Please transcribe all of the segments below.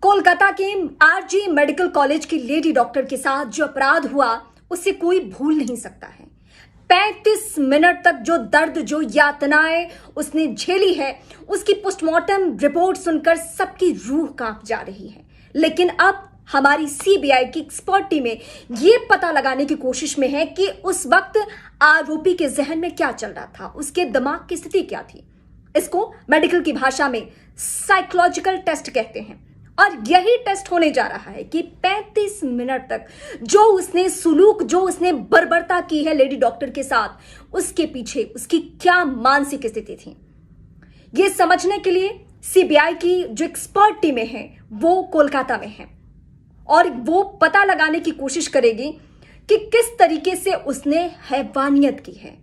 कोलकाता के RG medical college की lady doctor के साथ जो अपराध हुआ उसे कोई भूल नहीं सकता है। 35 मिनट तक जो दर्द, जो यातनाएं उसने झेली है, उसकी पोस्टमार्टम रिपोर्ट सुनकर सबकी रूह कांप जा रही है। लेकिन अब हमारी सीबीआई की एक्सपर्ट टीमें यह पता लगाने की कोशिश में है कि उस वक्त आरोपी के जहन में क्या चल रहा था, उसके दिमाग की स्थिति क्या थी। इसको मेडिकल की भाषा में साइकोलॉजिकल टेस्ट कहते हैं और यही टेस्ट होने जा रहा है कि 35 मिनट तक जो उसने सुलूक, जो उसने बर्बरता की है लेडी डॉक्टर के साथ, उसके पीछे उसकी क्या मानसिक स्थिति थी। यह समझने के लिए सीबीआई की जो एक्सपर्ट टीमें हैं वो कोलकाता में हैं और वो पता लगाने की कोशिश करेगी कि किस तरीके से उसने हैवानियत की है।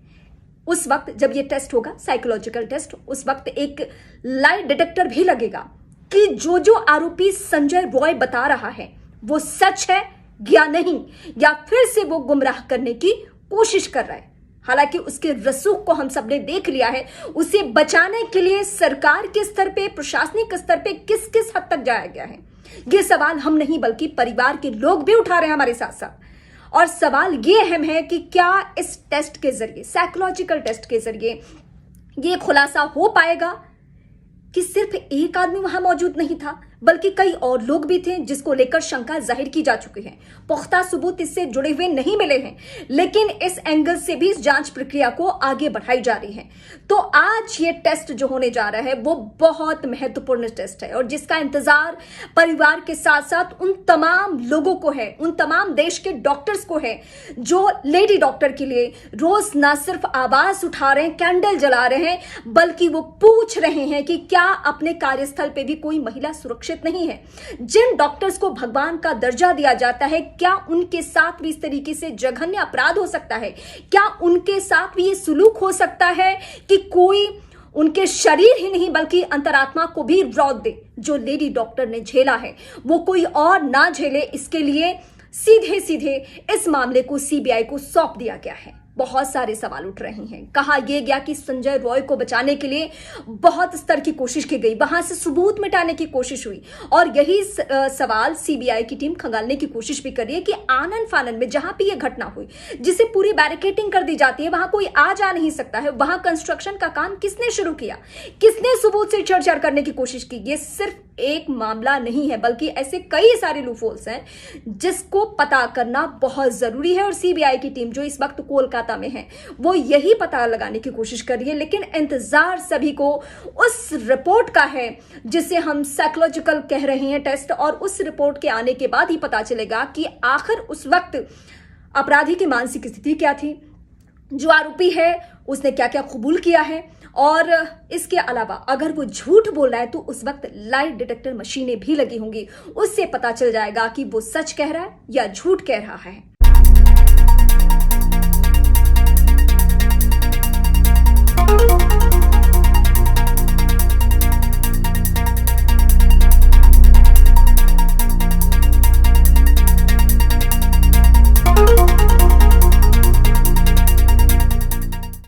उस वक्त जब ये टेस्ट होगा, साइकोलॉजिकल टेस्ट, उस वक्त एक लाई डिटेक्टर भी लगेगा कि जो आरोपी संजय रॉय बता रहा है वो सच है या नहीं, या फिर से वो गुमराह करने की कोशिश कर रहा है। हालांकि उसके रसूख को हम सबने देख लिया है। उसे बचाने के लिए सरकार के स्तर पे, प्रशासनिक स्तर पे किस किस हद तक जाया गया है, ये सवाल हम नहीं बल्कि परिवार के लोग भी उठा रहे हैं हमारे साथ साथ। और सवाल ये अहम है कि क्या इस टेस्ट के जरिए, साइकोलॉजिकल टेस्ट के जरिए, ये खुलासा हो पाएगा कि सिर्फ एक आदमी वहां मौजूद नहीं था बल्कि कई और लोग भी थे, जिसको लेकर शंका जाहिर की जा चुकी है। पुख्ता सबूत इससे जुड़े हुए नहीं मिले हैं, लेकिन इस एंगल से भी इस जांच प्रक्रिया को आगे बढ़ाई जा रही है। तो आज ये टेस्ट जो होने जा रहा है वो बहुत महत्वपूर्ण टेस्ट है और जिसका इंतजार परिवार के साथ साथ उन तमाम लोगों को है, उन तमाम देश के डॉक्टर्स को है जो लेडी डॉक्टर के लिए रोज ना सिर्फ आवाज उठा रहे हैं, कैंडल जला रहे हैं, बल्कि वो पूछ रहे हैं कि क्या अपने कार्यस्थल पे भी कोई महिला सुरक्षित नहीं है। जिन डॉक्टर्स को भगवान का दर्जा दिया जाता है, क्या उनके साथ भी इस तरीके से जघन्य अपराध हो सकता है? क्या उनके साथ भी ये सुलूक हो सकता है कि कोई उनके शरीर ही नहीं बल्कि अंतरात्मा को भी रौंद दे? जो लेडी डॉक्टर ने झेला है वो कोई और ना झेले, इसके लिए सीधे सीधे इस मामले को सीबीआई को सौंप दिया गया है। बहुत सारे सवाल उठ रहे हैं। कहा यह गया कि संजय रॉय को बचाने के लिए बहुत स्तर की कोशिश की गई, वहां से सबूत मिटाने की कोशिश हुई और यही सवाल सीबीआई की टीम खंगालने की कोशिश भी कर रही है कि आनन फानन में जहां पे यह घटना हुई, जिसे पूरी बैरिकेडिंग कर दी जाती है, वहां कोई आ जा नहीं सकता है। वहां कंस्ट्रक्शन का काम किसने शुरू किया, किसने सबूत से छेड़छाड़ करने की कोशिश की? ये सिर्फ एक मामला नहीं है बल्कि ऐसे कई सारे लूपहोल्स हैं जिसको पता करना बहुत जरूरी है। और सीबीआई की टीम जो इस वक्त कोलकाता में है वो यही पता लगाने की कोशिश कर रही है। लेकिन इंतजार सभी को उस रिपोर्ट का है जिसे हम साइकोलॉजिकल कह रहे हैं टेस्ट, और उस रिपोर्ट के आने के बाद ही पता चलेगा कि आखिर उस वक्त अपराधी की मानसिक स्थिति क्या थी, जो आरोपी है उसने क्या क्या कबूल किया है, और इसके अलावा अगर वो झूठ बोल रहा है तो उस वक्त लाई डिटेक्टर मशीनें भी लगी होंगी। उससे पता चल जाएगा कि वो सच कह रहा है या झूठ कह रहा है।